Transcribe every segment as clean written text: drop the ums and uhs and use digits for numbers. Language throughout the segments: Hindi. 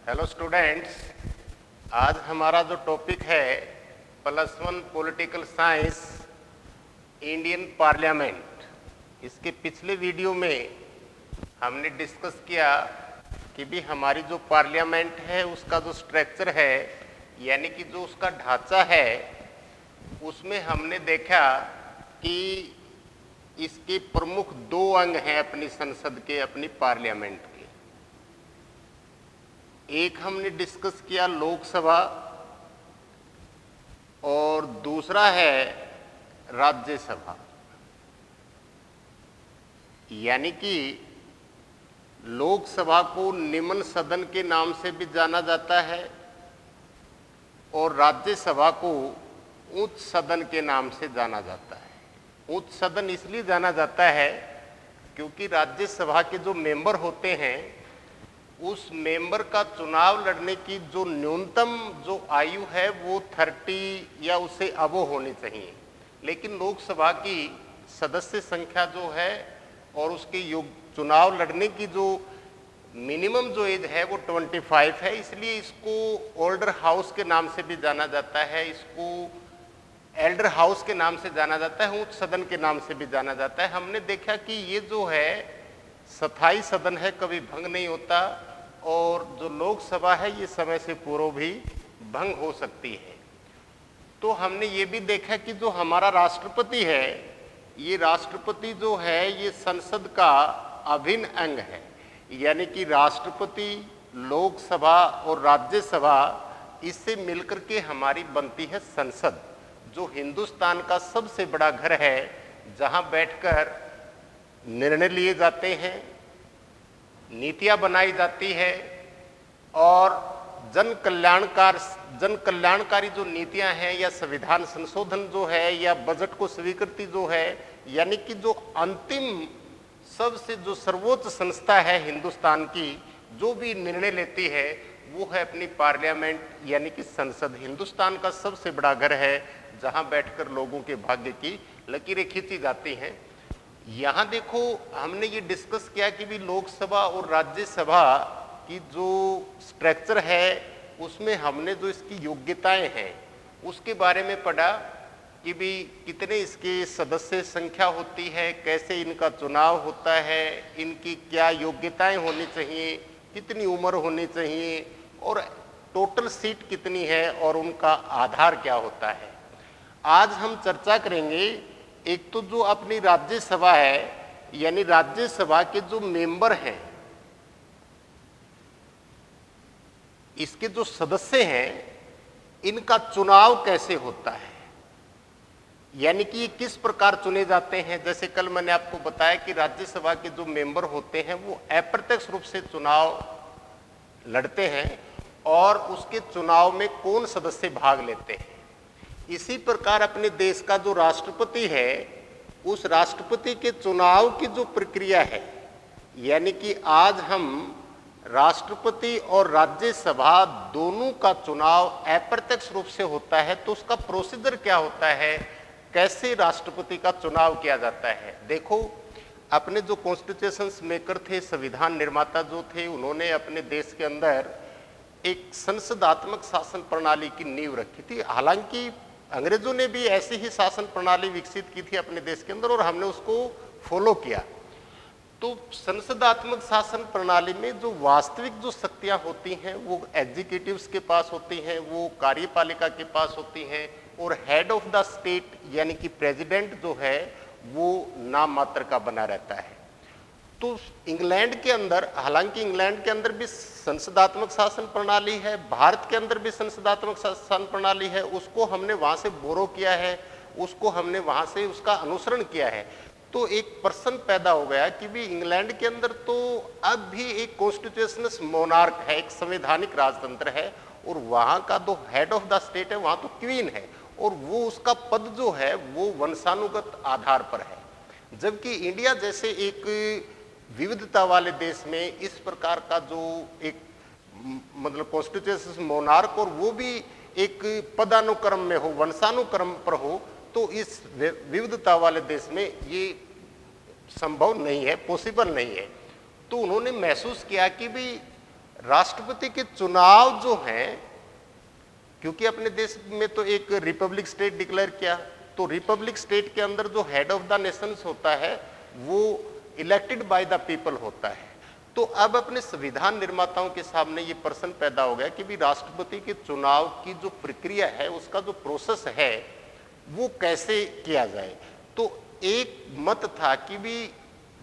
हेलो स्टूडेंट्स, आज हमारा जो टॉपिक है +1 पॉलिटिकल साइंस इंडियन पार्लियामेंट। इसके पिछले वीडियो में हमने डिस्कस किया कि भी हमारी जो पार्लियामेंट है उसका जो स्ट्रक्चर है यानी कि जो उसका ढांचा है उसमें हमने देखा कि इसके प्रमुख 2 अंग हैं अपनी संसद के, अपनी पार्लियामेंट के। एक हमने डिस्कस किया लोकसभा और दूसरा है राज्यसभा। यानी कि लोकसभा को निम्न सदन के नाम से भी जाना जाता है और राज्यसभा को उच्च सदन के नाम से जाना जाता है। उच्च सदन इसलिए जाना जाता है क्योंकि राज्यसभा के जो मेंबर होते हैं उस मेंबर का चुनाव लड़ने की जो न्यूनतम जो आयु है वो 30 या उससे अबव होनी चाहिए, लेकिन लोकसभा की सदस्य संख्या जो है और उसके चुनाव लड़ने की जो मिनिमम जो एज है वो 25 है। इसलिए इसको ओल्डर हाउस के नाम से भी जाना जाता है, इसको एल्डर हाउस के नाम से जाना जाता है, उच्च सदन के नाम से भी जाना जाता है। हमने देखा कि ये जो है स्थायी सदन है, कभी भंग नहीं होता, और जो लोकसभा है ये समय से पूर्व भी भंग हो सकती है। तो हमने ये भी देखा कि जो हमारा राष्ट्रपति है, ये राष्ट्रपति जो है ये संसद का अभिन्न अंग है। यानी कि राष्ट्रपति, लोकसभा और राज्यसभा इससे मिलकर के हमारी बनती है संसद, जो हिंदुस्तान का सबसे बड़ा घर है, जहां बैठकर निर्णय लिए जाते हैं, नीतियां बनाई जाती है और जन कल्याणकारी जो नीतियां हैं या संविधान संशोधन जो है या बजट को स्वीकृति जो है, यानी कि जो अंतिम सबसे जो सर्वोच्च संस्था है हिंदुस्तान की, जो भी निर्णय लेती है वो है अपनी पार्लियामेंट यानी कि संसद। हिंदुस्तान का सबसे बड़ा घर है जहां बैठकर लोगों के भाग्य की लकीरें खींची जाती हैं। यहाँ देखो, हमने ये डिस्कस किया कि भी लोकसभा और राज्यसभा की जो स्ट्रक्चर है उसमें हमने जो इसकी योग्यताएं हैं उसके बारे में पढ़ा कि भी कितने इसके सदस्य संख्या होती है, कैसे इनका चुनाव होता है, इनकी क्या योग्यताएं होनी चाहिए, कितनी उम्र होनी चाहिए और टोटल सीट कितनी है और उनका आधार क्या होता है। आज हम चर्चा करेंगे एक तो जो अपनी राज्यसभा है, यानी राज्यसभा के जो मेंबर हैं, इसके जो सदस्य हैं, इनका चुनाव कैसे होता है, यानी कि ये किस प्रकार चुने जाते हैं। जैसे कल मैंने आपको बताया कि राज्यसभा के जो मेंबर होते हैं वो अप्रत्यक्ष रूप से चुनाव लड़ते हैं और उसके चुनाव में कौन सदस्य भाग लेते हैं। इसी प्रकार अपने देश का जो राष्ट्रपति है, उस राष्ट्रपति के चुनाव की जो प्रक्रिया है, यानी कि आज हम राष्ट्रपति और राज्यसभा दोनों का चुनाव अप्रत्यक्ष रूप से होता है, तो उसका प्रोसीजर क्या होता है, कैसे राष्ट्रपति का चुनाव किया जाता है। देखो, अपने जो कॉन्स्टिट्यूशन मेकर थे, संविधान निर्माता जो थे, उन्होंने अपने देश के अंदर एक संसदात्मक शासन प्रणाली की नींव रखी थी। हालांकि अंग्रेजों ने भी ऐसी ही शासन प्रणाली विकसित की थी अपने देश के अंदर और हमने उसको फॉलो किया। तो संसदात्मक शासन प्रणाली में जो वास्तविक जो शक्तियां होती हैं वो एग्जीक्यूटिव्स के पास होती हैं, वो कार्यपालिका के पास होती हैं, और हेड ऑफ द स्टेट यानी कि प्रेसिडेंट जो है वो नाम मात्र का बना रहता है। तो इंग्लैंड के अंदर, हालांकि इंग्लैंड के अंदर भी संसदात्मक शासन प्रणाली है, भारत के अंदर भी संसदात्मक शासन प्रणाली है, उसको हमने वहां से बोरो किया है, उसको हमने वहां से उसका अनुसरण किया है। तो एक प्रश्न पैदा हो गया कि भी इंग्लैंड के अंदर तो अब भी एक कॉन्स्टिट्यूशनल मोनार्क है, एक संवैधानिक राजतंत्र है, और वहां का जो हेड ऑफ द स्टेट है वहां तो क्वीन है, और वो उसका पद जो है वो वंशानुगत आधार पर है। जबकि इंडिया जैसे एक विविधता वाले देश में इस प्रकार का जो एक मतलब कॉन्स्टिट्यूशनल मोनार्क, और वो भी एक पदानुक्रम में हो, वंशानुक्रम पर हो, तो इस विविधता वाले देश में ये संभव नहीं है, पॉसिबल नहीं है। तो उन्होंने महसूस किया कि भी राष्ट्रपति के चुनाव जो हैं, क्योंकि अपने देश में तो एक रिपब्लिक स्टेट डिक्लेयर किया, तो रिपब्लिक स्टेट के अंदर जो हेड ऑफ द नेशंस होता है वो इलेक्टेड बाय द पीपल होता है। तो अब अपने संविधान निर्माताओं के सामने ये प्रश्न पैदा हो गया कि भी राष्ट्रपति के चुनाव की जो प्रक्रिया है, उसका जो प्रोसेस है वो कैसे किया जाए। तो एक मत था कि भी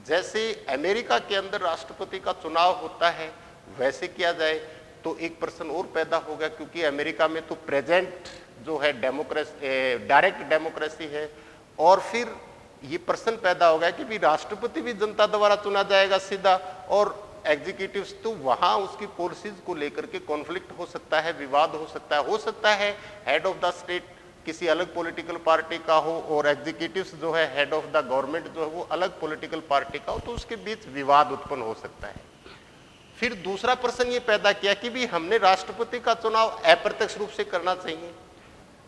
जैसे अमेरिका के अंदर राष्ट्रपति का चुनाव होता है वैसे किया जाए। तो एक प्रश्न और पैदा हो गया, क्योंकि अमेरिका में तो प्रेजेंट जो है डेमोक्रेसी, डायरेक्ट डेमोक्रेसी है, और फिर ये प्रश्न पैदा हो गया कि भी राष्ट्रपति भी जनता द्वारा चुना जाएगा सीधा, और एग्जीक्यूटिव्स तो वहां उसकी पॉलिसीज को लेकर के कॉन्फ्लिक्ट हो सकता है, विवाद हो सकता है हेड ऑफ द स्टेट किसी अलग पॉलिटिकल पार्टी का हो और एग्जीक्यूटिव्स जो है हेड ऑफ द गवर्नमेंट जो है वो अलग पॉलिटिकल पार्टी का हो, तो उसके बीच विवाद उत्पन्न हो सकता है। फिर दूसरा प्रश्न ये पैदा किया कि भी हमने राष्ट्रपति का चुनाव अप्रत्यक्ष रूप से करना चाहिए।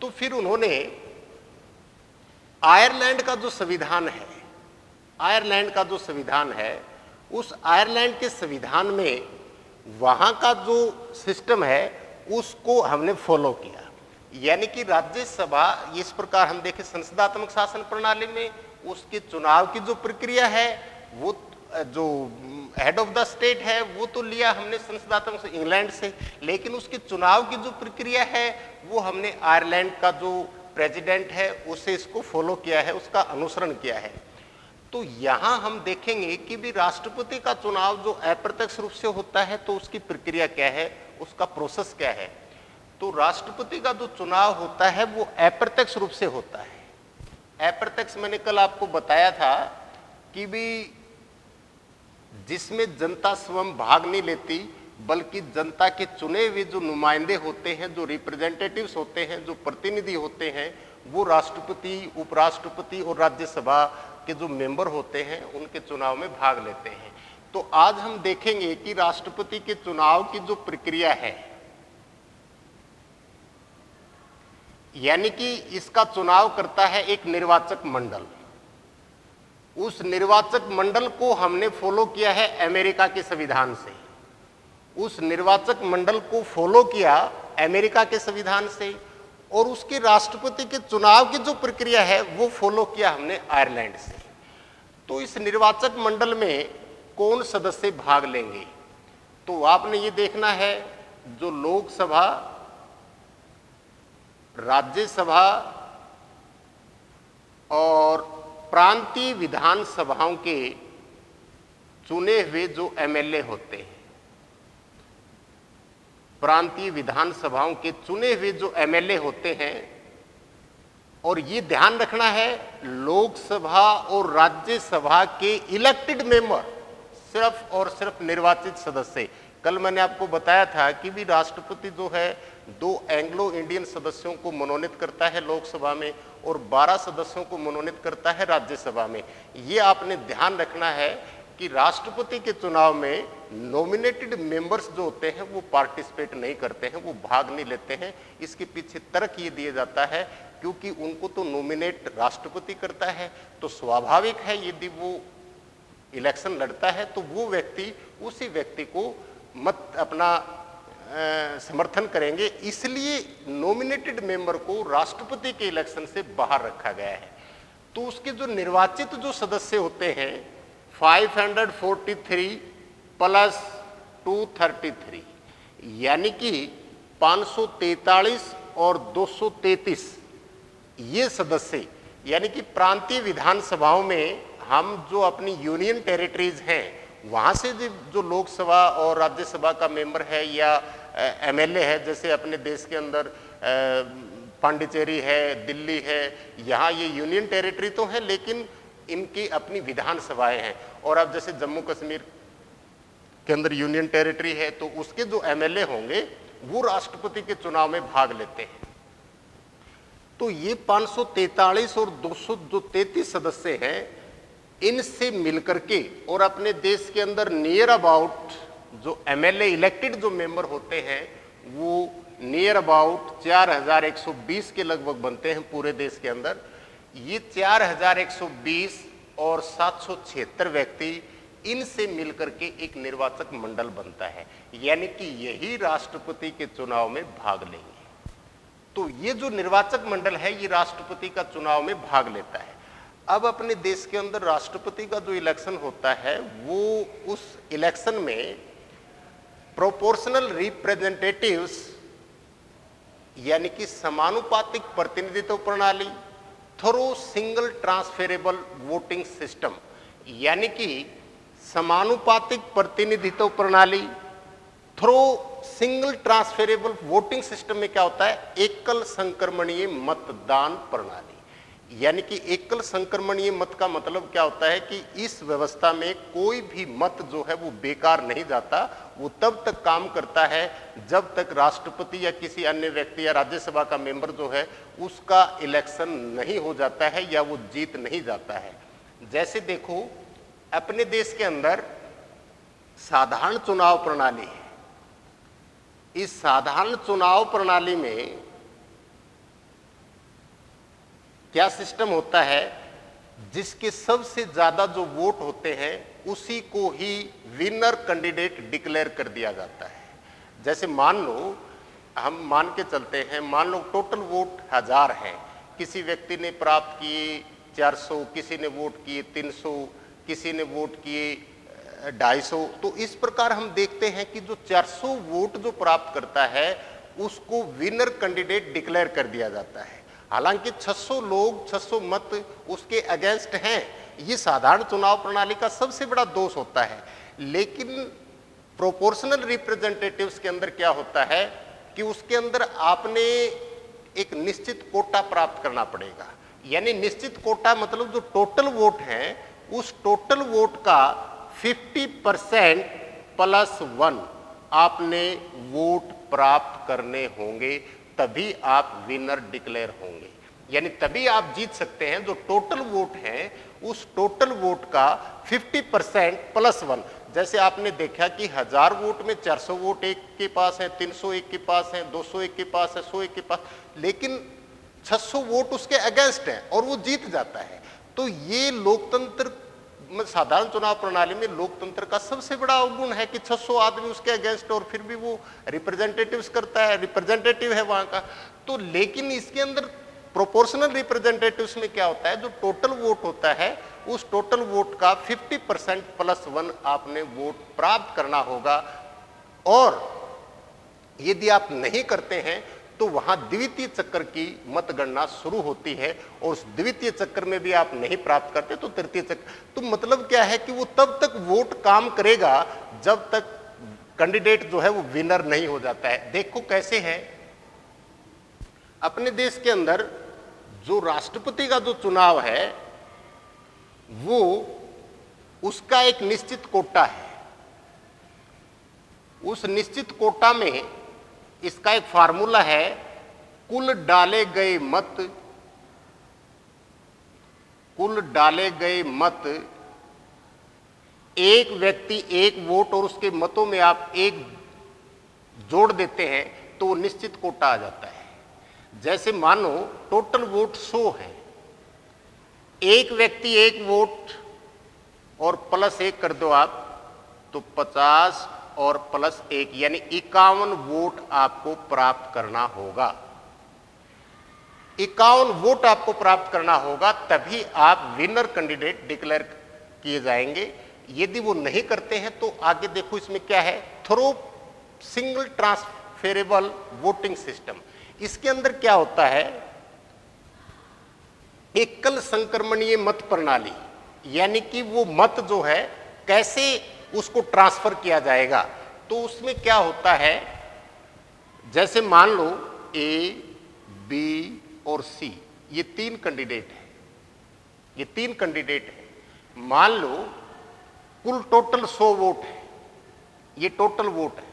तो फिर उन्होंने आयरलैंड का जो संविधान है, उस आयरलैंड के संविधान में वहां का जो सिस्टम है उसको हमने फॉलो किया। यानी कि राज्यसभा, इस प्रकार हम देखें संसदात्मक शासन प्रणाली में उसके चुनाव की जो प्रक्रिया है, वो जो हेड ऑफ द स्टेट है वो तो लिया हमने संसदात्मक से इंग्लैंड से, लेकिन उसके चुनाव की जो प्रक्रिया है वो हमने आयरलैंड का जो प्रेसिडेंट है उसे इसको फॉलो किया है, उसका अनुसरण किया है। तो यहां हम देखेंगे कि भी राष्ट्रपति का चुनाव जो अप्रत्यक्ष रूप से होता है तो उसकी प्रक्रिया क्या है, उसका प्रोसेस क्या है। तो राष्ट्रपति का जो चुनाव होता है वो अप्रत्यक्ष रूप से होता है। अप्रत्यक्ष मैंने कल आपको बताया था कि भी जिसमें जनता स्वयं भाग नहीं लेती, बल्कि जनता के चुने हुए जो नुमाइंदे होते हैं, जो रिप्रेजेंटेटिव्स होते हैं, जो प्रतिनिधि होते हैं, वो राष्ट्रपति, उपराष्ट्रपति और राज्यसभा के जो मेंबर होते हैं उनके चुनाव में भाग लेते हैं। तो आज हम देखेंगे कि राष्ट्रपति के चुनाव की जो प्रक्रिया है, यानी कि इसका चुनाव करता है एक निर्वाचक मंडल। उस निर्वाचक मंडल को हमने फॉलो किया है अमेरिका के संविधान से, उस निर्वाचक मंडल को फॉलो किया अमेरिका के संविधान से, और उसके राष्ट्रपति के चुनाव की जो प्रक्रिया है वो फॉलो किया हमने आयरलैंड से। तो इस निर्वाचक मंडल में कौन सदस्य भाग लेंगे, तो आपने ये देखना है जो लोकसभा, राज्यसभा और प्रांतीय विधानसभाओं के चुने हुए जो एमएलए होते हैं, प्रांतीय विधानसभाओं के चुने हुए जो एमएलए होते हैं, और ये ध्यान रखना है लोकसभा और राज्यसभा के इलेक्टेड मेंबर सिर्फ और सिर्फ निर्वाचित सदस्य। कल मैंने आपको बताया था कि भी राष्ट्रपति जो है 2 एंग्लो इंडियन सदस्यों को मनोनीत करता है लोकसभा में और 12 सदस्यों को मनोनीत करता है राज्यसभा में। ये आपने ध्यान रखना है कि राष्ट्रपति के चुनाव में नॉमिनेटेड मेंबर्स जो होते हैं वो पार्टिसिपेट नहीं करते हैं, वो भाग नहीं लेते हैं। इसके पीछे तर्क ये दिया जाता है क्योंकि उनको तो नॉमिनेट राष्ट्रपति करता है, तो स्वाभाविक है यदि वो इलेक्शन लड़ता है तो वो व्यक्ति उसी व्यक्ति को मत अपना समर्थन करेंगे। इसलिए नॉमिनेटेड मेंबर को राष्ट्रपति के इलेक्शन से बाहर रखा गया है। तो उसके जो निर्वाचित जो सदस्य होते हैं 543 प्लस 233, यानी कि 543 और 233 ये सदस्य, यानी कि प्रांतीय विधानसभाओं में हम जो अपनी यूनियन टेरिटरीज हैं वहां से जो लोकसभा और राज्यसभा का मेंबर है या एमएलए है, जैसे अपने देश के अंदर पांडिचेरी है, दिल्ली है, यहाँ ये यूनियन टेरिटरी तो है लेकिन इनकी अपनी विधानसभाएं हैं। और अब जैसे जम्मू कश्मीर के अंदर यूनियन टेरिटरी है तो उसके जो एमएलए होंगे वो राष्ट्रपति के चुनाव में भाग लेते हैं। तो ये 543 और 233 सदस्य हैं, इनसे मिलकर के और अपने देश के अंदर नियर अबाउट जो एमएलए इलेक्टेड जो मेंबर होते हैं वो नियर अबाउट 4120 के लगभग बनते हैं पूरे देश के अंदर। ये 4120 और 776 व्यक्ति इनसे मिलकर के एक निर्वाचक मंडल बनता है, यानी कि यही राष्ट्रपति के चुनाव में भाग लेंगे। तो ये जो निर्वाचक मंडल है ये राष्ट्रपति का चुनाव में भाग लेता है। अब अपने देश के अंदर राष्ट्रपति का जो इलेक्शन होता है वो उस इलेक्शन में प्रोपोर्शनल रिप्रेजेंटेटिव्स यानी कि समानुपातिक प्रतिनिधित्व प्रणाली through single transferable voting system, यानी कि समानुपातिक प्रतिनिधित्व प्रणाली through single transferable voting system में क्या होता है, एकल संक्रमणीय मतदान प्रणाली। यानी कि एकल संक्रमणीय मत का मतलब क्या होता है कि इस व्यवस्था में कोई भी मत जो है वो बेकार नहीं जाता, वो तब तक काम करता है जब तक राष्ट्रपति या किसी अन्य व्यक्ति या राज्यसभा का मेंबर जो है उसका इलेक्शन नहीं हो जाता है या वो जीत नहीं जाता है। जैसे देखो अपने देश के अंदर साधारण चुनाव प्रणाली है। इस साधारण चुनाव प्रणाली में क्या सिस्टम होता है, जिसके सबसे ज्यादा जो वोट होते हैं उसी को ही विनर कैंडिडेट डिक्लेयर कर दिया जाता है। जैसे मान लो हम मान के चलते हैं, मान लो टोटल वोट 1000 है, किसी व्यक्ति ने प्राप्त किए 400, किसी ने वोट किए 300, किसी ने वोट किए 250। तो इस प्रकार हम देखते हैं कि जो 400 वोट जो प्राप्त करता है उसको विनर कैंडिडेट डिक्लेयर कर दिया जाता है। हालांकि 600 लोग 600 मत उसके अगेंस्ट हैं। ये साधारण चुनाव प्रणाली का सबसे बड़ा दोष होता है। लेकिन प्रोपोर्शनल रिप्रेजेंटेटिव्स के अंदर क्या होता है कि उसके अंदर आपने एक निश्चित कोटा प्राप्त करना पड़ेगा। यानी निश्चित कोटा मतलब जो टोटल वोट है उस टोटल वोट का 50% +1 आपने वोट प्राप्त करने होंगे, तभी आप विनर डिक्लेयर होंगे। यानी तभी आप जीत सकते हैं। जो टोटल वोट है उस टोटल वोट का 50% +1। जैसे आपने देखा कि 1000 वोट में 400 वोट एक के पास है, 300 एक के पास है, 200 एक के पास है, 100 एक के पास, लेकिन 600 वोट उसके अगेंस्ट है और वो जीत जाता है। तो ये लोकतंत्र साधारण चुनाव प्रणाली में लोकतंत्र का सबसे बड़ा अवगुण है कि 600 आदमी उसके अगेंस्ट और फिर भी वो रिप्रेजेंटेटिव्स करता है, रिप्रेजेंटेटिव है वहां का। तो लेकिन इसके अंदर प्रोपोर्शनल रिप्रेजेंटेटिव्स में क्या होता है, जो टोटल वोट होता है उस टोटल वोट का 50% +1 आपने वोट प्राप्त करना होगा। और यदि आप नहीं करते हैं तो वहां द्वितीय चक्र की मतगणना शुरू होती है और उस द्वितीय चक्र में भी आप नहीं प्राप्त करते तो तृतीय चक्र। तो मतलब क्या है कि वो तब तक वोट काम करेगा जब तक कैंडिडेट जो है वो विनर नहीं हो जाता है। देखो कैसे है, अपने देश के अंदर जो राष्ट्रपति का जो चुनाव है वो उसका एक निश्चित कोटा है। उस निश्चित कोटा में इसका एक फार्मूला है, कुल डाले गए मत एक व्यक्ति एक वोट और उसके मतों में आप एक जोड़ देते हैं तो वो निश्चित कोटा आ जाता है। जैसे मानो टोटल वोट 100 है, एक व्यक्ति एक वोट और +1 कर दो आप तो 50 और +1 यानी 51 वोट आपको प्राप्त करना होगा। 51 वोट आपको प्राप्त करना होगा तभी आप विनर कैंडिडेट डिक्लेयर किए जाएंगे। यदि वो नहीं करते हैं तो आगे देखो इसमें क्या है, through single transferable voting system. इसके अंदर क्या होता है, एकल संक्रमणीय मत प्रणाली, यानी कि वो मत जो है कैसे उसको ट्रांसफर किया जाएगा। तो उसमें क्या होता है, जैसे मान लो A, B और C ये 3 कैंडिडेट हैं, ये 3 कैंडिडेट हैं। मान लो कुल टोटल 100 वोट है, ये टोटल वोट है,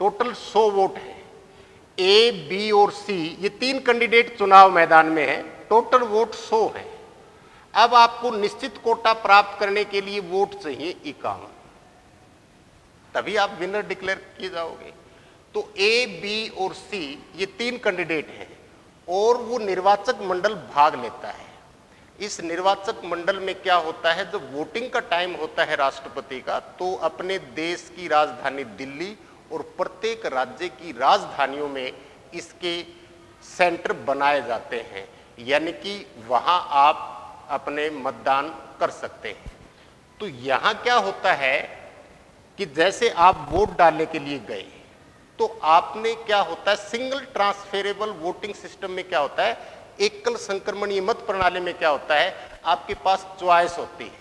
टोटल 100 वोट है। A, B और C ये 3 कैंडिडेट चुनाव मैदान में है, टोटल वोट 100 है। अब आपको निश्चित कोटा प्राप्त करने के लिए वोट चाहिए 51, तभी आप विनर डिक्लेयर किए जाओगे। तो A, B और C ये 3 कैंडिडेट हैं और वो निर्वाचक मंडल भाग लेता है। इस निर्वाचक मंडल में क्या होता है, जब वोटिंग का टाइम होता है राष्ट्रपति का, तो अपने देश की राजधानी दिल्ली और प्रत्येक राज्य की राजधानियों में इसके सेंटर बनाए जाते हैं, यानी कि वहां आप अपने मतदान कर सकते हैं। तो यहां क्या होता है कि जैसे आप वोट डालने के लिए गए, तो आपने क्या होता है, सिंगल ट्रांसफेरेबल वोटिंग सिस्टम में क्या होता है, एकल संक्रमणीय मत प्रणाली में क्या होता है, आपके पास चॉइस होती है।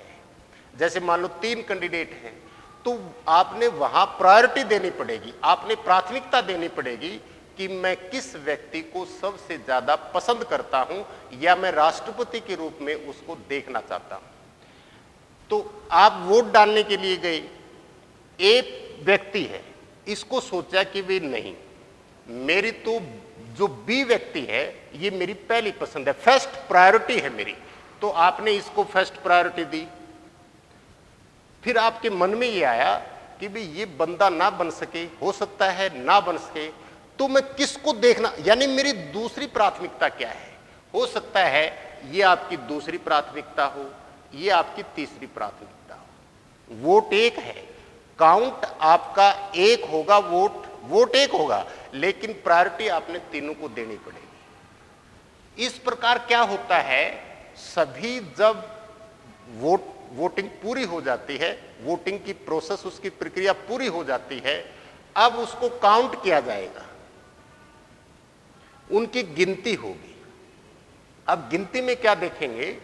जैसे मान लो 3 कैंडिडेट हैं, तो आपने वहां प्रायोरिटी देनी पड़ेगी, आपने प्राथमिकता देनी पड़ेगी कि मैं किस व्यक्ति को सबसे ज्यादा पसंद करता हूं या मैं राष्ट्रपति के रूप में उसको देखना चाहता हूं। तो आप वोट डालने के लिए गए, एक व्यक्ति है, इसको सोचा कि वे नहीं, मेरी तो जो बी व्यक्ति है ये मेरी पहली पसंद है, फर्स्ट प्रायोरिटी है मेरी, तो आपने इसको फर्स्ट प्रायोरिटी दी। फिर आपके मन में ये आया कि भाई ये बंदा ना बन सके, हो सकता है ना बन सके, तो मैं किसको देखना, यानी मेरी दूसरी प्राथमिकता क्या है। हो सकता है ये आपकी दूसरी प्राथमिकता हो, ये आपकी तीसरी प्राथमिकता हो। वोट एक है, काउंट आपका एक होगा, वोट एक होगा, लेकिन प्रायोरिटी आपने तीनों को देनी पड़ेगी। इस प्रकार क्या होता है, सभी जब वोटिंग पूरी हो जाती है, वोटिंग की प्रोसेस, उसकी प्रक्रिया पूरी हो जाती है, अब उसको काउंट किया जाएगा, उनकी गिनती होगी। अब गिनती में क्या देखेंगे,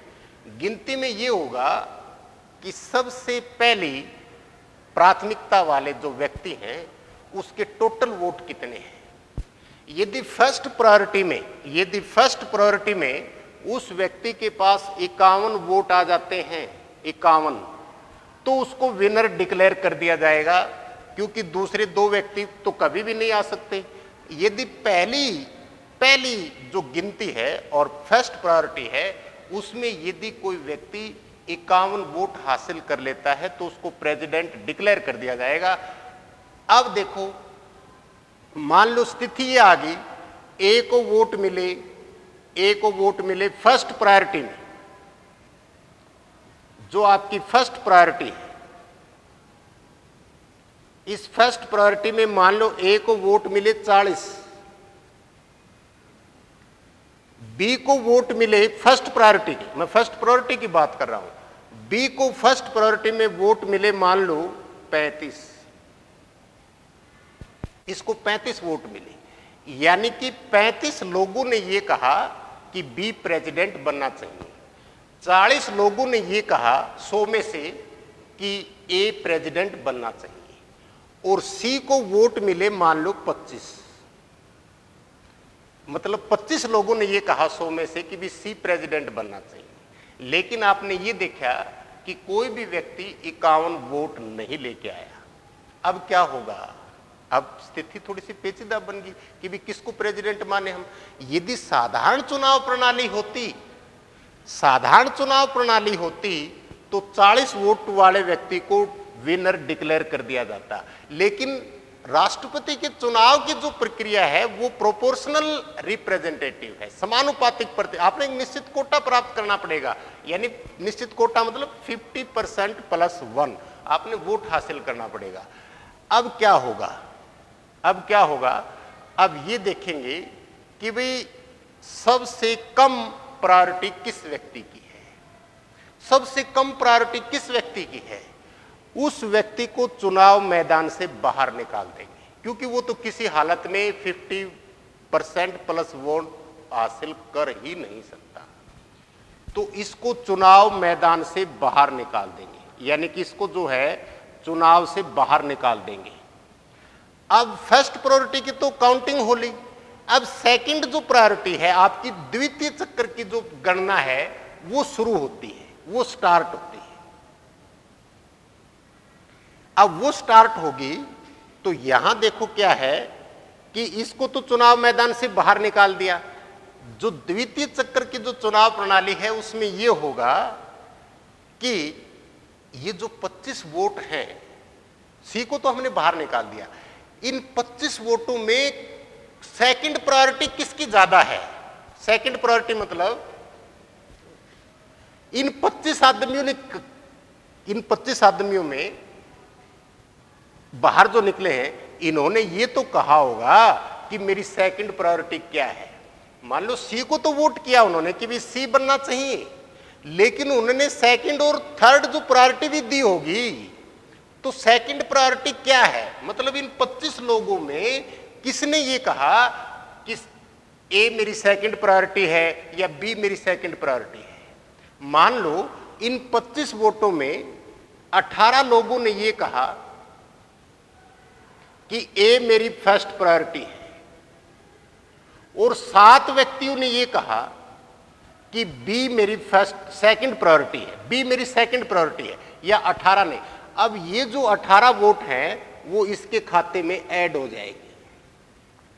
गिनती में ये होगा कि सबसे पहली प्राथमिकता वाले जो व्यक्ति हैं उसके टोटल वोट कितने हैं। यदि फर्स्ट प्रायोरिटी में उस व्यक्ति के पास 51 वोट आ जाते हैं, 51, तो उसको विनर डिक्लेयर कर दिया जाएगा, क्योंकि दूसरे 2 व्यक्ति तो कभी भी नहीं आ सकते। यदि पहली जो गिनती है और फर्स्ट प्रायोरिटी है, उसमें यदि कोई व्यक्ति 51 वोट हासिल कर लेता है तो उसको प्रेसिडेंट डिक्लेयर कर दिया जाएगा। अब देखो, मान लो स्थिति ये आ गई, ए को वोट मिले फर्स्ट प्रायोरिटी में, जो आपकी फर्स्ट प्रायोरिटी है, इस फर्स्ट प्रायोरिटी में मान लो ए को वोट मिले 40, बी को वोट मिले फर्स्ट प्रायोरिटी की, मैं फर्स्ट प्रायोरिटी की बात कर रहा हूं, बी को फर्स्ट प्रायोरिटी में वोट मिले मान लो 35, इसको 35 वोट मिले, यानी कि 35 लोगों ने यह कहा कि बी प्रेसिडेंट बनना चाहिए, 40 लोगों ने यह कहा 100 में से कि ए प्रेसिडेंट बनना चाहिए, और सी को वोट मिले मान लो 25, मतलब 25 लोगों ने यह कहा 100 में से कि भी सी प्रेसिडेंट बनना चाहिए। लेकिन आपने ये देखा कि कोई भी व्यक्ति 51 वोट नहीं लेके आया। अब क्या होगा, अब स्थिति थोड़ी सी पेचीदा बन गई कि भी किसको प्रेसिडेंट माने हम। यदि साधारण चुनाव प्रणाली होती तो 40 वोट वाले व्यक्ति को विनर डिक्लेयर कर दिया जाता, लेकिन राष्ट्रपति के चुनाव की जो प्रक्रिया है वो प्रोपोर्शनल रिप्रेजेंटेटिव है, समानुपातिक प्रति, आपने एक निश्चित कोटा प्राप्त करना पड़ेगा, यानी निश्चित कोटा मतलब 50% + 1 आपने वोट हासिल करना पड़ेगा। अब क्या होगा, अब ये देखेंगे कि भाई सबसे कम प्रायोरिटी किस व्यक्ति की है, सबसे कम प्रायोरिटी किस व्यक्ति की है, उस व्यक्ति को चुनाव मैदान से बाहर निकाल देंगे, क्योंकि वो तो किसी हालत में 50% + वोट हासिल कर ही नहीं सकता, तो इसको चुनाव मैदान से बाहर निकाल देंगे, यानी कि इसको जो है चुनाव से बाहर निकाल देंगे। अब फर्स्ट प्रायोरिटी की तो काउंटिंग हो ली, अब सेकंड जो प्रायोरिटी है, आपकी द्वितीय चक्र की जो गणना है वो शुरू होती है, वो स्टार्ट होती है। अब वो स्टार्ट होगी तो यहां देखो क्या है कि इसको तो चुनाव मैदान से बाहर निकाल दिया। जो द्वितीय चक्र की जो चुनाव प्रणाली है उसमें यह होगा कि ये जो 25 वोट हैं, सी को तो हमने बाहर निकाल दिया, इन 25 वोटों में सेकंड प्रायोरिटी किसकी ज्यादा है। सेकंड प्रायोरिटी मतलब इन 25 आदमियों में बाहर जो निकले हैं, इन्होंने ये तो कहा होगा कि मेरी सेकंड प्रायोरिटी क्या है। मान लो सी को तो वोट किया उन्होंने कि भी सी बनना चाहिए, लेकिन उन्होंने सेकंड और थर्ड जो प्रायोरिटी भी दी होगी, तो सेकंड प्रायोरिटी क्या है? मतलब इन 25 लोगों में किसने ये कहा कि ए मेरी सेकंड प्रायोरिटी है या बी मेरी सेकंड प्रायोरिटी है? मान लो इन 25 वोटों में 18 लोगों ने ये कहा कि ए मेरी फर्स्ट प्रायोरिटी है, और 7 व्यक्तियों ने ये कहा कि बी मेरी सेकंड प्रायोरिटी है, बी मेरी सेकंड प्रायोरिटी है, या 18 ने। अब ये जो 18 वोट हैं वो इसके खाते में ऐड हो जाएंगे,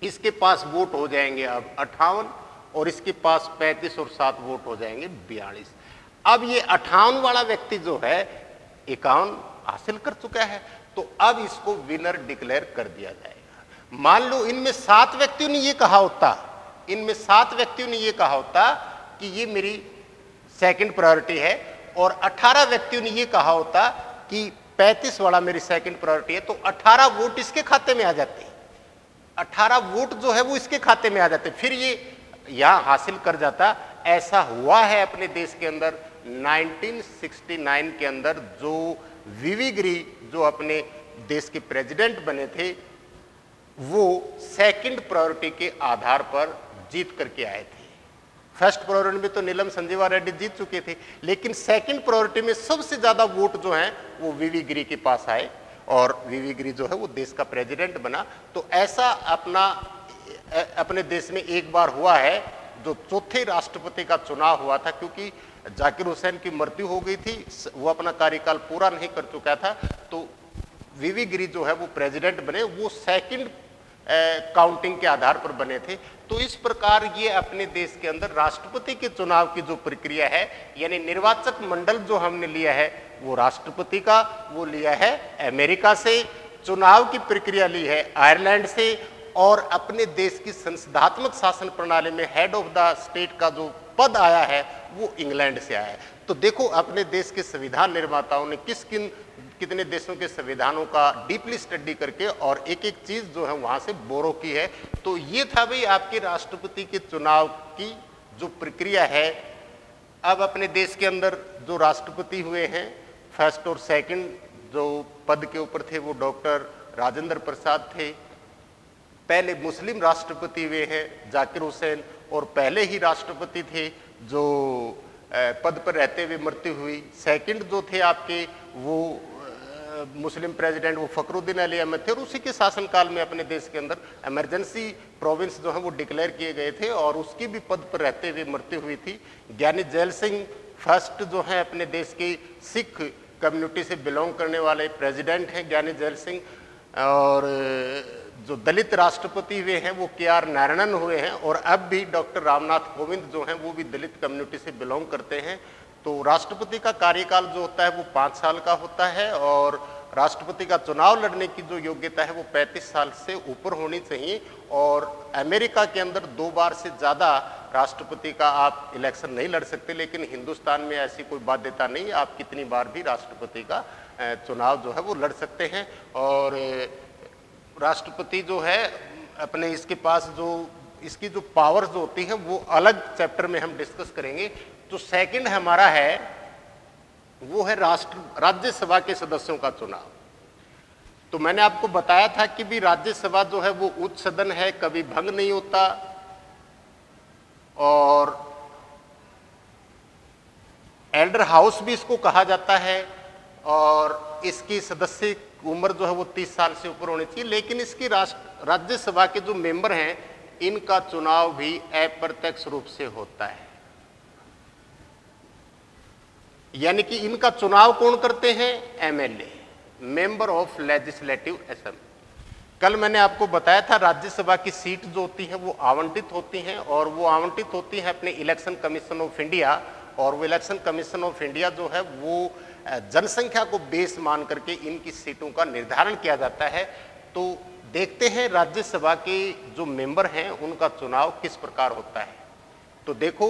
इसके पास वोट हो जाएंगे अब 58, और इसके पास 35 और 7 वोट हो जाएंगे 42। अब ये 58 वाला व्यक्ति जो है 51 हासिल कर चुका है, तो अब इसको विनर डिक्लेयर कर दिया जाएगा। मान लो इनमें 7 व्यक्तियों ने ये कहा होता, इनमें 7 व्यक्तियों ने ये कहा होता कि ये मेरी सेकंड प्रायोरिटी है, और 18 व्यक्तियों ने ये कहा होता कि 35 वाला मेरी सेकंड प्रायोरिटी है, तो 18 वोट इसके खाते में आ जाते हैं, 18 वोट जो है वो इसके खाते में आ जाते, फिर ये यहां हासिल कर जाता। ऐसा हुआ है अपने देश के अंदर 1969 के अंदर, जो वीवी गिरी जो अपने देश के प्रेसिडेंट बने थे, वो सेकंड प्रायोरिटी के आधार पर जीत करके आए थे। फर्स्ट प्रायोरिटी में तो नीलम संजीवा रेड्डी जीत चुके थे, लेकिन सेकंड प्रायोरिटी में सबसे ज्यादा वोट जो हैं वो वीवी गिरी के पास आए, और वीवी गिरी जो है वो देश का प्रेसिडेंट बना। तो ऐसा अपने देश में एक बार हुआ है, जो चौथे राष्ट्रपति का चुनाव हुआ था, क्योंकि जाकिर हुसैन की मृत्यु हो गई थी, वो अपना कार्यकाल पूरा नहीं कर चुका था, तो वीवी गिरी जो है वो प्रेसिडेंट बने, वो सेकंड काउंटिंग के आधार पर बने थे। तो इस प्रकार ये अपने देश के अंदर राष्ट्रपति के चुनाव की जो प्रक्रिया है, यानी निर्वाचक मंडल जो हमने लिया है वो राष्ट्रपति का, वो लिया है अमेरिका से, चुनाव की प्रक्रिया ली है आयरलैंड से, और अपने देश की संसदात्मक शासन प्रणाली में हेड ऑफ द स्टेट का जो पद आया है वो इंग्लैंड से आया है। तो देखो अपने देश के संविधान निर्माताओं ने कितने देशों के संविधानों का डीपली स्टडी करके और एक एक चीज जो है वहां से बोरो की है। तो ये था भाई आपके राष्ट्रपति के चुनाव की जो प्रक्रिया है। अब अपने देश के अंदर जो राष्ट्रपति हुए हैं फर्स्ट और सेकंड जो पद के ऊपर थे वो डॉक्टर राजेंद्र प्रसाद थे। पहले मुस्लिम राष्ट्रपति हुए हैं जाकिर हुसैन, और पहले ही राष्ट्रपति थे जो पद पर रहते हुए मृत्यु हुई। सेकंड जो थे आपके वो मुस्लिम प्रेसिडेंट वो फखरुद्दीन अली अहमद थे, और उसी के शासनकाल में अपने देश के अंदर इमरजेंसी प्रोविंस जो है वो डिक्लेयर किए गए थे, और उसकी भी पद पर रहते हुए मृत्यु हुई थी। ज्ञानी जैल सिंह फर्स्ट जो है अपने देश की सिख कम्युनिटी से बिलोंग करने वाले प्रेसिडेंट हैं ज्ञानी जैल सिंह, और जो दलित राष्ट्रपति हुए हैं वो के.आर. नारायणन हुए हैं, और अब भी डॉक्टर रामनाथ कोविंद जो हैं वो भी दलित कम्युनिटी से बिलोंग करते हैं। तो राष्ट्रपति का कार्यकाल जो होता है वो 5 साल का होता है, और राष्ट्रपति का चुनाव लड़ने की जो योग्यता है वो 35 साल से ऊपर होनी चाहिए। और अमेरिका के अंदर 2 बार से ज़्यादा राष्ट्रपति का आप इलेक्शन नहीं लड़ सकते, लेकिन हिंदुस्तान में ऐसी कोई बाध्यता नहीं, आप कितनी बार भी राष्ट्रपति का चुनाव जो है वो लड़ सकते हैं। और राष्ट्रपति जो है अपने इसके पास जो इसकी जो पावर्स जो होती हैं वो अलग चैप्टर में हम डिस्कस करेंगे। तो सेकंड हमारा है वो है राज्यसभा के सदस्यों का चुनाव। तो मैंने आपको बताया था कि भी राज्यसभा जो है वो उच्च सदन है, कभी भंग नहीं होता, और एल्डर हाउस भी इसको कहा जाता है, और इसकी सदस्य उम्र जो है वो 30 साल से ऊपर होनी चाहिए। लेकिन इसकी राज्यसभा के जो मेंबर हैं इनका चुनाव भी अप्रत्यक्ष रूप से होता है, यानी कि इनका चुनाव कौन करते हैं? MLA, member of legislative assembly. कल मैंने आपको बताया था राज्यसभा की सीट जो होती है वो आवंटित होती हैं, और वो आवंटित होती हैं अपने इलेक्शन कमीशन ऑफ इंडिया, और वो इलेक्शन कमीशन ऑफ इंडिया जो है वो जनसंख्या को बेस मान करके इनकी सीटों का निर्धारण किया जाता है। तो देखते हैं राज्यसभा के जो मेंबर हैं उनका चुनाव किस प्रकार होता है। तो देखो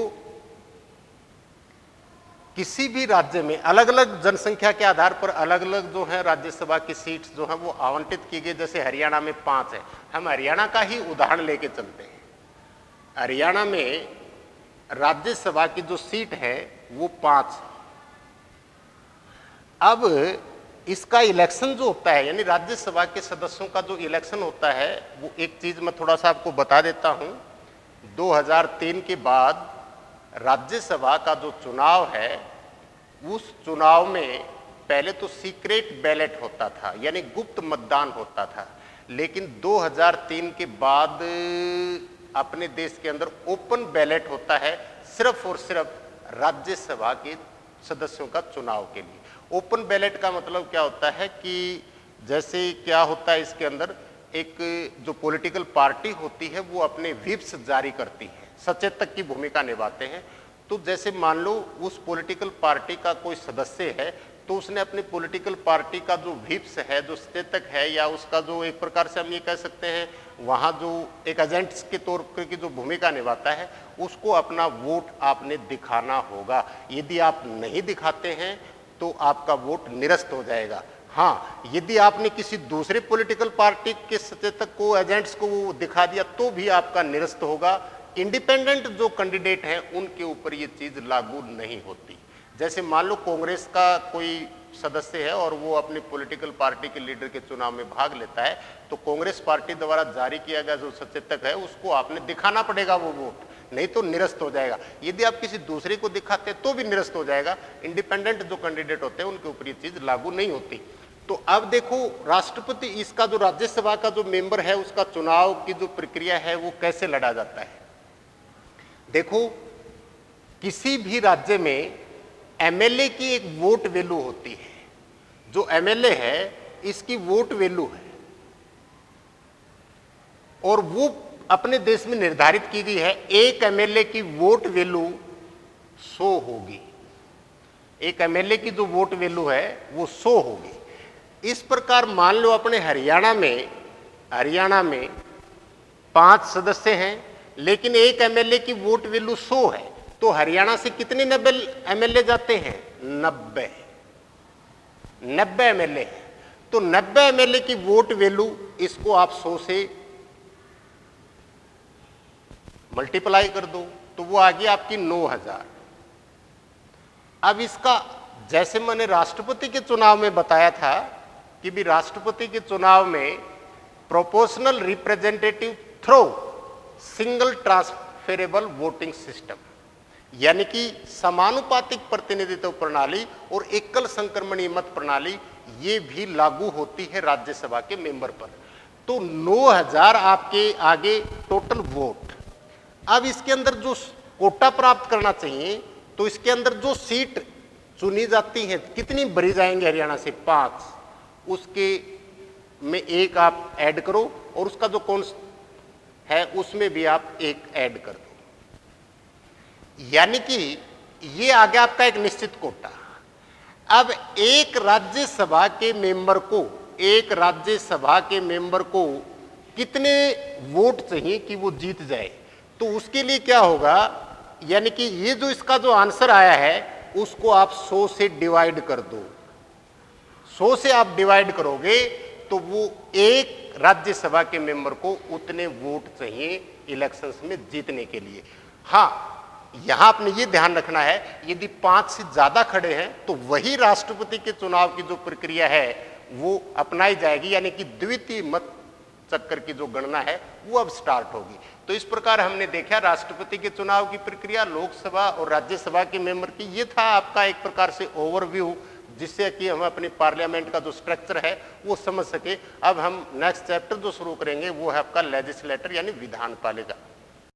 किसी भी राज्य में अलग अलग जनसंख्या के आधार पर अलग अलग जो है राज्यसभा की सीट्स जो है वो आवंटित की गई। जैसे हरियाणा में 5 है, हम हरियाणा का ही उदाहरण लेके चलते हैं। हरियाणा में राज्यसभा की जो सीट है वो 5 है। अब इसका इलेक्शन जो होता है, यानी राज्यसभा के सदस्यों का जो इलेक्शन होता है, वो एक चीज मैं थोड़ा सा आपको बता देता हूं। 2003 के बाद राज्यसभा का जो चुनाव है, उस चुनाव में पहले तो सीक्रेट बैलेट होता था, यानी गुप्त मतदान होता था। लेकिन 2003 के बाद अपने देश के अंदर ओपन बैलेट होता है, सिर्फ और सिर्फ राज्यसभा के सदस्यों का चुनाव के लिए। ओपन बैलेट का मतलब क्या होता है कि जैसे क्या होता है, इसके अंदर एक जो पॉलिटिकल पार्टी होती है वो अपने व्हिप्स जारी करती है, सचेतक की भूमिका निभाते हैं। तो जैसे मान लो उस पॉलिटिकल पार्टी का कोई सदस्य है, तो उसने अपनी पॉलिटिकल पार्टी का जो व्हिप्स है, जो सचेतक है, या उसका जो एक प्रकार से हम ये कह सकते हैं वहाँ जो एक एजेंट्स के तौर पर की जो भूमिका निभाता है, उसको अपना वोट आपने दिखाना होगा। यदि आप नहीं दिखाते हैं तो आपका वोट निरस्त हो जाएगा। हाँ, यदि आपने किसी दूसरे पॉलिटिकल पार्टी के सचेतक को, एजेंट्स को वो दिखा दिया तो भी आपका निरस्त होगा। इंडिपेंडेंट जो कैंडिडेट हैं उनके ऊपर ये चीज लागू नहीं होती। जैसे मान लो कांग्रेस का कोई सदस्य है और वो अपनी पॉलिटिकल पार्टी के लीडर के चुनाव में भाग लेता है, तो कांग्रेस पार्टी द्वारा जारी किया गया जो सचेतक है उसको आपने दिखाना पड़ेगा वो वोट, नहीं तो निरस्त हो जाएगा। यदि आप किसी दूसरे को दिखाते तो भी निरस्त हो जाएगा। इंडिपेंडेंट जो कैंडिडेट होते हैं उनके ऊपर ये चीज लागू नहीं होती। तो अब देखो, राष्ट्रपति, इसका जो राज्यसभा का जो मेंबर है उसका चुनाव की जो प्रक्रिया है वो कैसे लड़ा जाता है। देखो, किसी भी राज्य में एमएलए की एक वोट वैल्यू होती है। जो एमएलए है इसकी वोट वैल्यू है और वो अपने देश में निर्धारित की गई है। एक एमएलए की वोट वैल्यू 100 होगी। एक एमएलए की जो वोट वैल्यू है वो 100 होगी। इस प्रकार मान लो अपने हरियाणा में 5 सदस्य हैं, लेकिन एक एमएलए की वोट वैल्यू 100 है, तो हरियाणा से कितने एमएलए जाते हैं? 90 एमएलए हैं। तो 90 एमएलए की वोट वैल्यू, इसको आप 100 से मल्टीप्लाई कर दो तो वो आ गई आपकी 9000। अब इसका, जैसे मैंने राष्ट्रपति के चुनाव में बताया था कि भी राष्ट्रपति के चुनाव में proportional representative through single transferable voting system, यानी कि समानुपातिक प्रतिनिधित्व प्रणाली और एकल संक्रमणीय मत प्रणाली, ये भी लागू होती है राज्यसभा के मेंबर पर। तो 9000 आपके आगे टोटल वोट। अब इसके अंदर जो कोटा प्राप्त करना चाहिए, तो इसके अंदर जो सीट चुनी जाती है कितनी भरी जाएंगे? हरियाणा से 5, उसके में 1 आप ऐड करो और उसका जो कौन है उसमें भी आप 1 ऐड कर दो, यानी कि ये आ गया आपका एक निश्चित कोटा। अब एक राज्यसभा के मेंबर को कितने वोट चाहिए कि वो जीत जाए? तो उसके लिए क्या होगा, यानी कि ये जो इसका जो आंसर आया है उसको आप 100 से डिवाइड कर दो। 100 से आप डिवाइड करोगे तो वो एक राज्यसभा के मेंबर को उतने वोट चाहिए इलेक्शंस में जीतने के लिए। हाँ, यहां आपने ये ध्यान रखना है, यदि 5 से ज्यादा खड़े हैं तो वही राष्ट्रपति के चुनाव की जो प्रक्रिया है वो अपनाई जाएगी, यानी कि द्वितीय मत चक्कर की जो गणना है वो अब स्टार्ट होगी। तो इस प्रकार हमने देखा राष्ट्रपति के चुनाव की प्रक्रिया, लोकसभा और राज्यसभा के मेंबर की। ये था आपका एक प्रकार से ओवरव्यू, जिससे कि हम अपनी पार्लियामेंट का जो स्ट्रक्चर है वो समझ सके। अब हम नेक्स्ट चैप्टर जो शुरू करेंगे वो है आपका लेजिस्लेटर, यानी विधानपालिका।